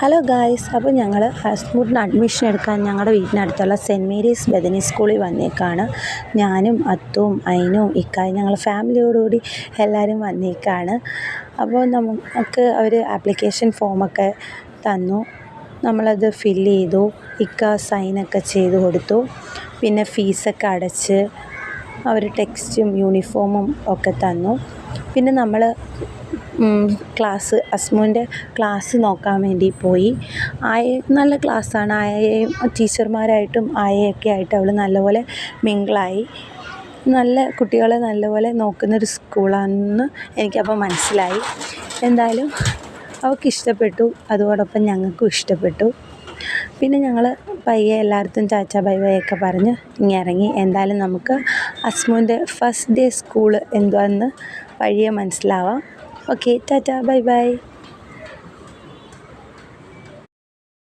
Hello guys, അപ്പോൾ ഞങ്ങൾ ഹസ്മുഡിന് admission എടുക്കാൻ ഞങ്ങളുടെ വീട്ടിനടുത്തുള്ള സെൻറ്റ് മേരീസ് ബദനി സ്കൂളിൽ വന്നേക്കാണ്. ഞാനും അത്തും അയിനും ഇക്കായും ഞങ്ങൾ ഫാമിലിയോടുകൂടി എല്ലാവരും വന്നേക്കാണ്. അപ്പോൾ നമുക്ക് അവർ ആപ്ലിക്കേഷൻ ഫോമൊക്കെ തന്നു. നമ്മളത് ഫില്ല് ചെയ്തു. ഇക്ക സൈനൊക്കെ ചെയ്ത് കൊടുത്തു. പിന്നെ ഫീസൊക്കെ അടച്ച് അവർ ടെക്സ്റ്റും യൂണിഫോമും ഒക്കെ തന്നു. പിന്നെ നമ്മൾ അസ്മുവിൻ്റെ ക്ലാസ് നോക്കാൻ വേണ്ടി പോയി. നല്ല ക്ലാസ്സാണ്. ആയയും ടീച്ചർമാരായിട്ടും ആയയൊക്കെ ആയിട്ട് അവൾ നല്ലപോലെ മിങ്കിളായി. നല്ല കുട്ടികളെ നല്ലപോലെ നോക്കുന്നൊരു സ്കൂളാണെന്ന് എനിക്കപ്പോൾ മനസ്സിലായി. എന്തായാലും അവൾക്ക് ഇഷ്ടപ്പെട്ടു, അതോടൊപ്പം ഞങ്ങൾക്കും ഇഷ്ടപ്പെട്ടു. പിന്നെ ഞങ്ങൾ പയ്യെ എല്ലായിടത്തും ചാച്ച ബൈ ബൈ ഒക്കെ പറഞ്ഞ് ഇറങ്ങി. എന്തായാലും നമുക്ക് അസ്മുവിൻ്റെ ഫസ്റ്റ് ഡേ സ്കൂൾ എന്തുവാന്ന് വഴിയെ മനസ്സിലാവാം. Okay, tata, bye by.